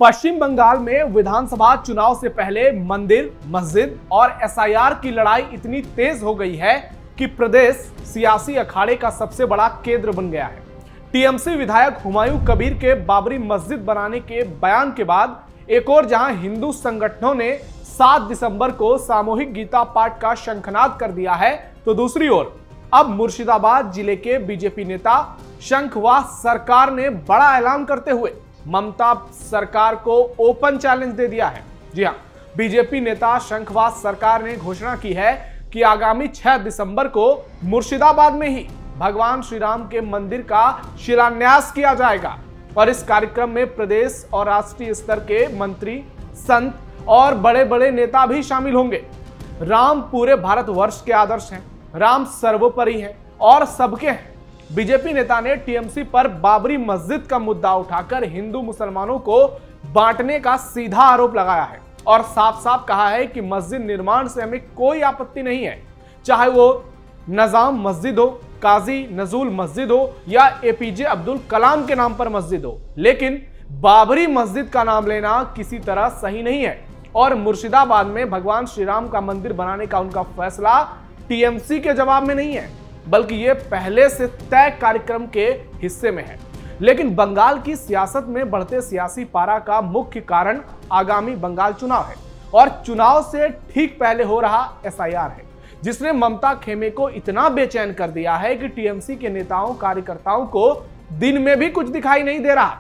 पश्चिम बंगाल में विधानसभा चुनाव से पहले मंदिर, मस्जिद और एसआईआर की लड़ाई इतनी तेज हो गई है कि प्रदेश सियासी अखाड़े का सबसे बड़ा केंद्र बन गया है। टीएमसी विधायक हुमायूं कबीर के बाबरी मस्जिद बनाने के बयान के बाद एक और जहां हिंदू संगठनों ने 7 दिसंबर को सामूहिक गीता पाठ का शंखनाद कर दिया है, तो दूसरी ओर अब मुर्शिदाबाद जिले के बीजेपी नेता शंखवास सरकार ने बड़ा ऐलान करते हुए ममता सरकार को ओपन चैलेंज दे दिया है। जी हां, बीजेपी नेता शंखवास सरकार ने घोषणा की है कि आगामी 6 दिसंबर को मुर्शिदाबाद में ही भगवान श्री राम के मंदिर का शिलान्यास किया जाएगा और इस कार्यक्रम में प्रदेश और राष्ट्रीय स्तर के मंत्री, संत और बड़े बड़े नेता भी शामिल होंगे। राम पूरे भारतवर्ष के आदर्श हैं, राम सर्वोपरि है और सबके हैं। बीजेपी नेता ने टीएमसी पर बाबरी मस्जिद का मुद्दा उठाकर हिंदू मुसलमानों को बांटने का सीधा आरोप लगाया है और साफ साफ कहा है कि मस्जिद निर्माण से हमें कोई आपत्ति नहीं है, चाहे वो निजाम मस्जिद हो, काजी नजरुल मस्जिद हो या एपीजे अब्दुल कलाम के नाम पर मस्जिद हो, लेकिन बाबरी मस्जिद का नाम लेना किसी तरह सही नहीं है। और मुर्शिदाबाद में भगवान श्री राम का मंदिर बनाने का उनका फैसला टीएमसी के जवाब में नहीं है, बल्कि ये पहले से तय कार्यक्रम के हिस्से में है। लेकिन बंगाल की सियासत में बढ़ते सियासी पारा का मुख्य कारण आगामी बंगाल चुनाव है और चुनाव से ठीक पहले हो रहा एसआईआर है, जिसने ममता खेमे को इतना बेचैन कर दिया है कि टीएमसी के नेताओं कार्यकर्ताओं को दिन में भी कुछ दिखाई नहीं दे रहा।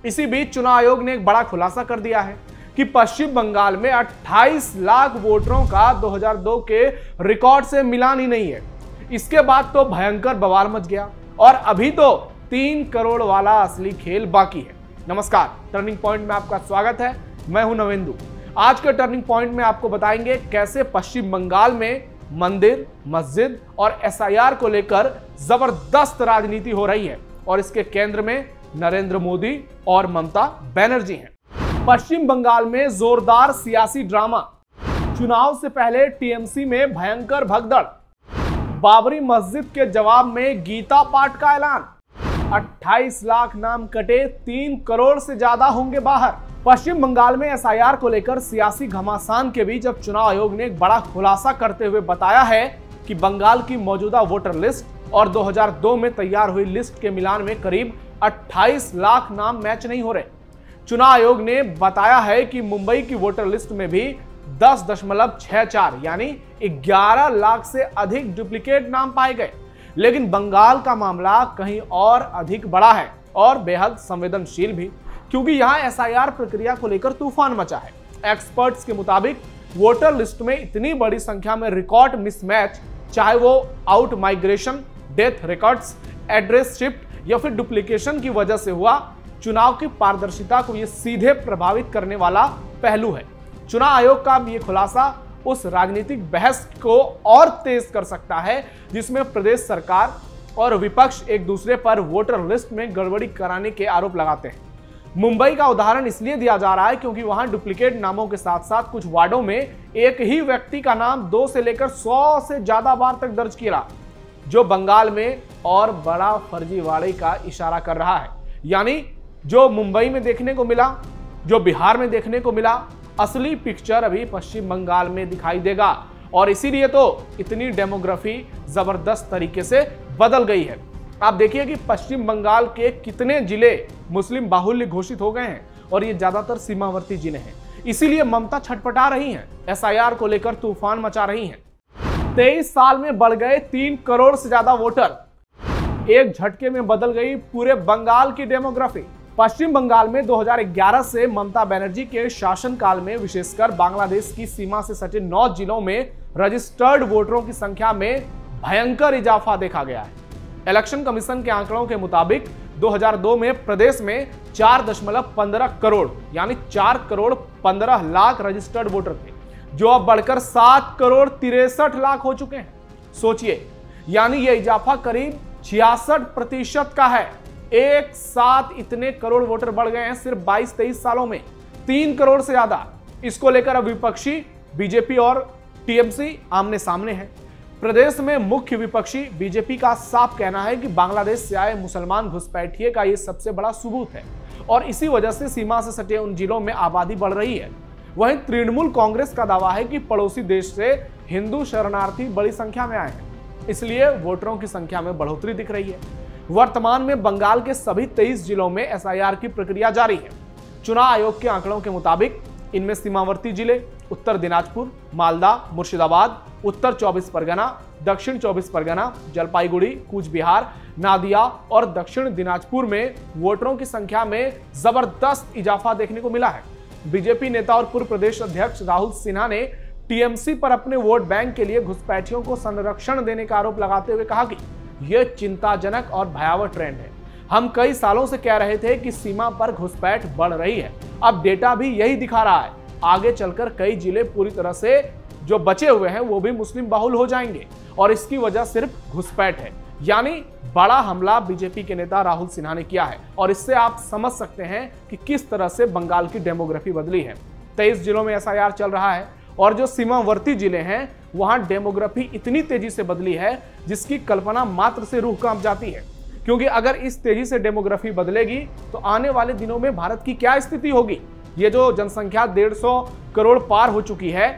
इसी बीच चुनाव आयोग ने एक बड़ा खुलासा कर दिया है कि पश्चिम बंगाल में 28 लाख वोटरों का 2002 के रिकॉर्ड से मिलान ही नहीं है। इसके बाद तो भयंकर बवाल मच गया और अभी तो 3 करोड़ वाला असली खेल बाकी है। नमस्कार, टर्निंग पॉइंट में आपका स्वागत है। मैं हूं नवेंदु। आज के टर्निंग पॉइंट में आपको बताएंगे कैसे पश्चिम बंगाल में मंदिर, मस्जिद और एसआईआर को लेकर जबरदस्त राजनीति हो रही है और इसके केंद्र में नरेंद्र मोदी और ममता बनर्जी हैं। पश्चिम बंगाल में जोरदार सियासी ड्रामा, चुनाव से पहले टीएमसी में भयंकर भगदड़, बाबरी मस्जिद के जवाब में गीता पाठ का ऐलान, 28 लाख नाम कटे, 3 करोड़ से ज्यादा होंगे बाहर। पश्चिम बंगाल में एसआईआर को लेकर सियासी घमासान के बीच अब चुनाव आयोग ने एक बड़ा खुलासा करते हुए बताया है कि बंगाल की मौजूदा वोटर लिस्ट और 2002 में तैयार हुई लिस्ट के मिलान में करीब 28 लाख नाम मैच नहीं हो रहे। चुनाव आयोग ने बताया है कि मुंबई की वोटर लिस्ट में भी 10.64 यानी 11 लाख से अधिक डुप्लीकेट नाम पाए गए, लेकिन बंगाल का मामला कहीं और अधिक बड़ा है और बेहद संवेदनशील भी, क्योंकि यहां एसआईआर प्रक्रिया को लेकर तूफान मचा है। एक्सपर्ट्स के मुताबिक वोटर लिस्ट में इतनी बड़ी संख्या में रिकॉर्ड मिसमैच, चाहे वो out migration, death records, address shift या फिर डुप्लीकेशन की वजह से हुआ, चुनाव की पारदर्शिता को यह सीधे प्रभावित करने वाला पहलू है। चुनाव आयोग का ये खुलासा उस राजनीतिक बहस को और तेज कर सकता है जिसमें प्रदेश सरकार और विपक्ष एक दूसरे पर वोटर लिस्ट में गड़बड़ी कराने के आरोप लगाते हैं। मुंबई का उदाहरण इसलिए दिया जा रहा है क्योंकि वहां डुप्लीकेट नामों के साथ साथ कुछ वार्डों में एक ही व्यक्ति का नाम 2 से लेकर 100 से ज्यादा बार तक दर्ज किया, जो बंगाल में और बड़ा फर्जीवाड़े का इशारा कर रहा है। यानी जो मुंबई में देखने को मिला, जो बिहार में देखने को मिला, असली पिक्चर अभी पश्चिम बंगाल में दिखाई देगा और इसीलिए तो इतनी डेमोग्राफी जबरदस्त तरीके से बदल गई है। आप देखिए कि पश्चिम बंगाल के कितने जिले मुस्लिम बाहुल्य घोषित हो गए हैं और ये ज्यादातर सीमावर्ती जिले हैं। इसीलिए ममता छटपटा रही हैं, एसआईआर को लेकर तूफान मचा रही हैं। 23 साल में बढ़ गए 3 करोड़ से ज्यादा वोटर, एक झटके में बदल गई पूरे बंगाल की डेमोग्राफी। पश्चिम बंगाल में 2011 से ममता बनर्जी के शासनकाल में विशेषकर बांग्लादेश की सीमा से सटे 9 जिलों में रजिस्टर्ड वोटरों की संख्या में भयंकर इजाफा देखा गया है। इलेक्शन कमीशन के आंकड़ों के मुताबिक 2002 में प्रदेश में 4.15 करोड़ यानी 4 करोड़ 15 लाख रजिस्टर्ड वोटर थे, जो अब बढ़कर 7 करोड़ 63 लाख हो चुके हैं। सोचिए, यानी यह इजाफा करीब 66% का है। एक साथ इतने करोड़ वोटर बढ़ गए हैं सिर्फ 22-23 सालों में, 3 करोड़ से ज्यादा। इसको लेकर अब विपक्षी बीजेपी और टीएमसी आमने सामने है। प्रदेश में मुख्य विपक्षी बीजेपी का साफ कहना है कि बांग्लादेश से आए मुसलमान घुसपैठिए का ये सबसे बड़ा सबूत है और इसी वजह से सीमा से सटे उन जिलों में आबादी बढ़ रही है। वहीं तृणमूल कांग्रेस का दावा है कि पड़ोसी देश से हिंदू शरणार्थी बड़ी संख्या में आए हैं, इसलिए वोटरों की संख्या में बढ़ोतरी दिख रही है। वर्तमान में बंगाल के सभी 23 जिलों में एसआईआर की प्रक्रिया जारी है। चुनाव आयोग के आंकड़ों के मुताबिक इनमें सीमावर्ती जिले उत्तर दिनाजपुर, मालदा, मुर्शिदाबाद, उत्तर 24 परगना, दक्षिण 24 परगना, जलपाईगुड़ी, कूच बिहार, नादिया और दक्षिण दिनाजपुर में वोटरों की संख्या में जबरदस्त इजाफा देखने को मिला है। बीजेपी नेता और पूर्व प्रदेश अध्यक्ष राहुल सिन्हा ने टीएमसी पर अपने वोट बैंक के लिए घुसपैठियों को संरक्षण देने का आरोप लगाते हुए कहा कि यह चिंताजनक और भयावह ट्रेंड है। हम कई सालों से कह रहे थे कि सीमा पर घुसपैठ बढ़ रही है, अब डेटा भी यही दिखा रहा है। आगे चलकर कई जिले पूरी तरह से जो बचे हुए हैं वो भी मुस्लिम बाहुल हो जाएंगे और इसकी वजह सिर्फ घुसपैठ है। यानी बड़ा हमला बीजेपी के नेता राहुल सिन्हा ने किया है और इससे आप समझ सकते हैं कि किस तरह से बंगाल की डेमोग्राफी बदली है। 23 जिलों में एसआईआर चल रहा है और जो सीमावर्ती जिले हैं वहां डेमोग्राफी इतनी तेजी से बदली है जिसकी कल्पना मात्र से रूह कांप जाती है। क्योंकि अगर इस तेजी से डेमोग्राफी बदलेगी तो आने वाले दिनों में भारत की क्या स्थिति होगी। ये जो जनसंख्या 150 करोड़ पार हो चुकी है,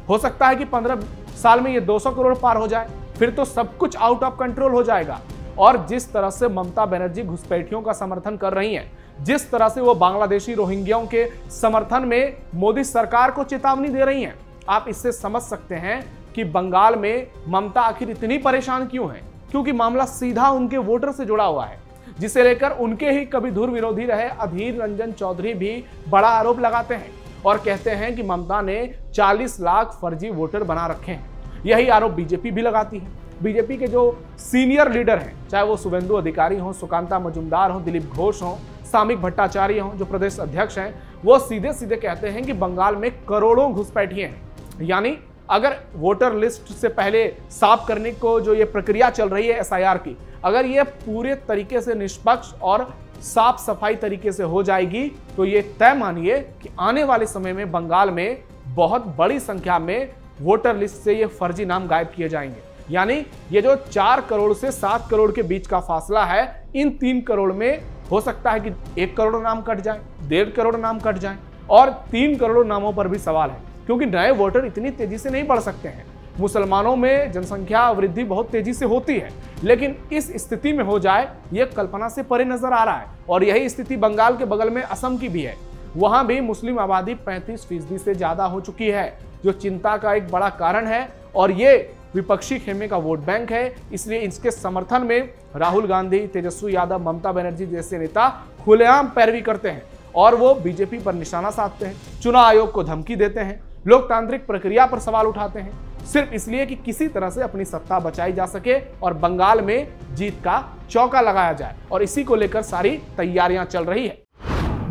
हो सकता है कि 15 साल में ये 200 करोड़ पार हो जाए, फिर तो सब कुछ आउट ऑफ कंट्रोल हो जाएगा। और जिस तरह से ममता बनर्जी घुसपैठियों का समर्थन कर रही हैं, जिस तरह से वो बांग्लादेशी रोहिंग्याओं के समर्थन में मोदी सरकार को चेतावनी दे रही हैं, आप इससे समझ सकते हैं कि बंगाल में ममता आखिर इतनी परेशान क्यों है। क्योंकि मामला सीधा उनके वोटर से जुड़ा हुआ है, जिसे लेकर उनके ही कभी धुर विरोधी रहे अधीर रंजन चौधरी भी बड़ा आरोप लगाते हैं और कहते हैं कि ममता ने 40 लाख फर्जी वोटर बना रखे हैं। यही आरोप बीजेपी भी लगाती है। बीजेपी के जो सीनियर लीडर हैं, चाहे वो शुभेंदु अधिकारी हों, सुकांता मजुमदार हों, दिलीप घोष हों, सामिक भट्टाचार्य हों, जो प्रदेश अध्यक्ष हैं, वो सीधे सीधे कहते हैं कि बंगाल में करोड़ों घुसपैठिए हैं। यानी अगर वोटर लिस्ट से पहले साफ करने को जो ये प्रक्रिया चल रही है एसआईआर की, अगर ये पूरे तरीके से निष्पक्ष और साफ सफाई तरीके से हो जाएगी तो ये तय मानिए कि आने वाले समय में बंगाल में बहुत बड़ी संख्या में वोटर लिस्ट से ये फर्जी नाम गायब किए जाएंगे। यानी ये जो 4 करोड़ से 7 करोड़ के बीच का फासला है, इन 3 करोड़ में हो सकता है कि 1 करोड़ नाम कट जाए, 1.5 करोड़ नाम कट जाए और 3 करोड़ नामों पर भी सवाल है, क्योंकि नए वोटर इतनी तेजी से नहीं बढ़ सकते हैं। मुसलमानों में जनसंख्या वृद्धि बहुत तेजी से होती है, लेकिन इस स्थिति में हो जाए ये कल्पना से परे नजर आ रहा है। और यही स्थिति बंगाल के बगल में असम की भी है। वहां भी मुस्लिम आबादी 35% से ज्यादा हो चुकी है, जो चिंता का एक बड़ा कारण है। और ये विपक्षी खेमे का वोट बैंक है, इसलिए इसके समर्थन में राहुल गांधी, तेजस्वी यादव, ममता बनर्जी जैसे नेता खुलेआम पैरवी करते हैं और वो बीजेपी पर निशाना साधते हैं, चुनाव आयोग को धमकी देते हैं, लोकतांत्रिक प्रक्रिया पर सवाल उठाते हैं, सिर्फ इसलिए कि किसी तरह से अपनी सत्ता बचाई जा सके और बंगाल में जीत का चौका लगाया जाए। और इसी को लेकर सारी तैयारियां चल रही है।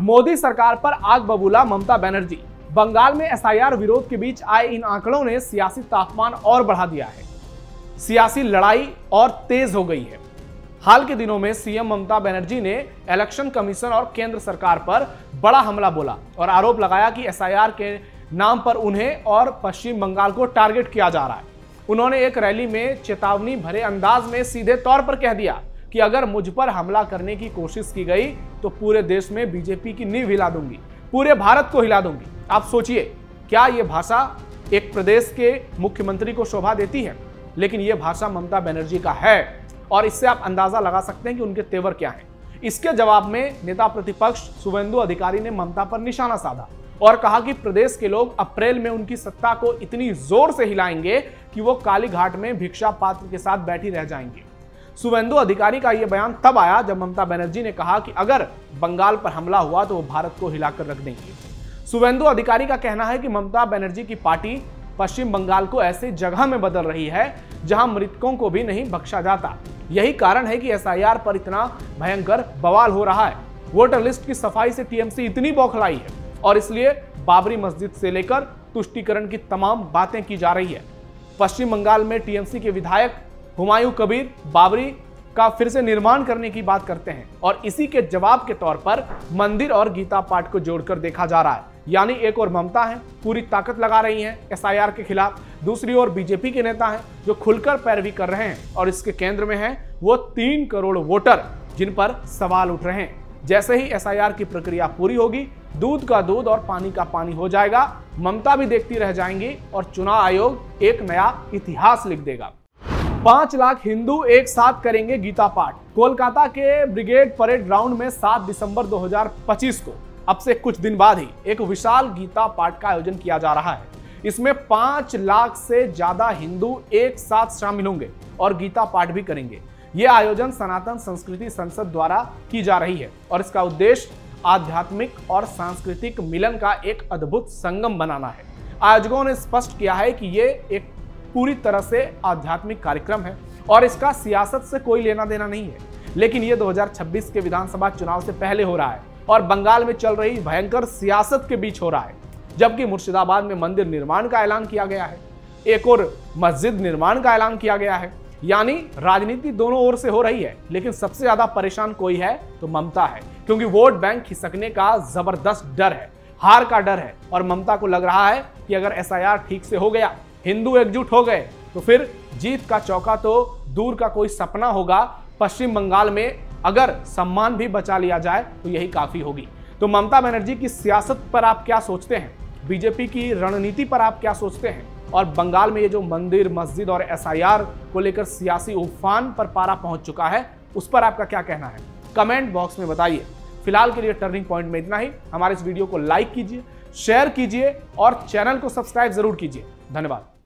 मोदी सरकार पर आग बबूला ममता बनर्जी। बंगाल में एसआईआर विरोध के बीच आए इन आंकड़ों ने सियासी तापमान और बढ़ा दिया है। सियासी लड़ाई और तेज हो गई है। हाल के दिनों में सीएम ममता बनर्जी ने इलेक्शन कमीशन और केंद्र सरकार पर बड़ा हमला बोला और आरोप लगाया कि एसआईआर के नाम पर उन्हें और पश्चिम बंगाल को टारगेट किया जा रहा है। उन्होंने एक रैली में चेतावनी भरे अंदाज में सीधे तौर पर कह दिया कि अगर मुझ पर हमला करने की कोशिश की गई तो पूरे देश में बीजेपी की नींव हिला दूंगी, पूरे भारत को हिला दूंगी। आप सोचिए, क्या यह भाषा एक प्रदेश के मुख्यमंत्री को शोभा देती है? लेकिन यह भाषा ममता बनर्जी का है और इससे आप अंदाजा लगा सकते हैं कि उनके तेवर क्या हैं। इसके जवाब में नेता प्रतिपक्ष शुभेंदु अधिकारी ने ममता पर निशाना साधा और कहा कि प्रदेश के लोग अप्रैल में उनकी सत्ता को इतनी जोर से हिलाएंगे कि वो काली घाट में भिक्षा पात्र के साथ बैठी रह जाएंगे। शुभेंदु अधिकारी का यह बयान तब आया जब ममता बनर्जी ने कहा कि अगर बंगाल पर हमला हुआ तो वो भारत को हिलाकर रख देंगे। शुभेंदु अधिकारी का कहना है कि ममता बनर्जी की पार्टी पश्चिम बंगाल को ऐसे जगह में बदल रही है जहां मृतकों को भी नहीं बख्शा जाता। यही कारण है कि एसआईआर पर इतना भयंकर बवाल हो रहा है। वोटर लिस्ट की सफाई से टीएमसी इतनी बौखलाई है और इसलिए बाबरी मस्जिद से लेकर तुष्टीकरण की तमाम बातें की जा रही है। पश्चिम बंगाल में टीएमसी के विधायक हुमायूं कबीर बाबरी का फिर से निर्माण करने की बात करते हैं और इसी के जवाब के तौर पर मंदिर और गीता पाठ को जोड़कर देखा जा रहा है। यानी एक और ममता है, पूरी ताकत लगा रही है एसआईआर के खिलाफ, दूसरी ओर बीजेपी के नेता हैं जो खुलकर पैरवी कर रहे हैं और इसके केंद्र में है वो 3 करोड़ वोटर जिन पर सवाल उठ रहे हैं। जैसे ही एसआईआर की प्रक्रिया पूरी होगी, दूध का दूध और पानी का पानी हो जाएगा। ममता भी देखती रह जाएंगी और चुनाव आयोग एक नया इतिहास लिख देगा। 5 लाख हिंदू एक साथ करेंगे गीता पाठ। कोलकाता के ब्रिगेड परेड ग्राउंड में 7 दिसंबर 2025 को अब से कुछ दिन बाद ही एक विशाल गीता पाठ का आयोजन किया जा रहा है। इसमें 5 लाख से ज्यादा हिंदू एक साथ शामिल होंगे और गीता पाठ भी करेंगे। यह आयोजन सनातन संस्कृति संसद द्वारा की जा रही है और इसका उद्देश्य आध्यात्मिक और सांस्कृतिक मिलन का एक अद्भुत संगम बनाना है। आयोजकों ने स्पष्ट किया है कि यह एक पूरी तरह से आध्यात्मिक कार्यक्रम है और इसका सियासत से कोई लेना देना नहीं है। लेकिन यह 2026 के विधानसभा चुनाव से पहले हो रहा है और बंगाल में चल रही भयंकर सियासत के बीच हो रहा है। जबकि मुर्शिदाबाद में मंदिर निर्माण का ऐलान किया गया है, एक और मस्जिद निर्माण का ऐलान किया गया है। यानी राजनीति दोनों ओर से हो रही है, लेकिन सबसे ज्यादा परेशान कोई है तो ममता है, क्योंकि वोट बैंक खिसकने का जबरदस्त डर है, हार का डर है। और ममता को लग रहा है कि अगर एसआईआर ठीक से हो गया, हिंदू एकजुट हो गए, तो फिर जीत का चौका तो दूर का कोई सपना होगा। पश्चिम बंगाल में अगर सम्मान भी बचा लिया जाए तो यही काफी होगी। तो ममता बनर्जी की सियासत पर आप क्या सोचते हैं? बीजेपी की रणनीति पर आप क्या सोचते हैं? और बंगाल में ये जो मंदिर, मस्जिद और एसआईआर को लेकर सियासी उफान पर पारा पहुंच चुका है, उस पर आपका क्या कहना है? कमेंट बॉक्स में बताइए। फिलहाल के लिए टर्निंग पॉइंट में इतना ही। हमारे इस वीडियो को लाइक कीजिए, शेयर कीजिए और चैनल को सब्सक्राइब जरूर कीजिए। धन्यवाद।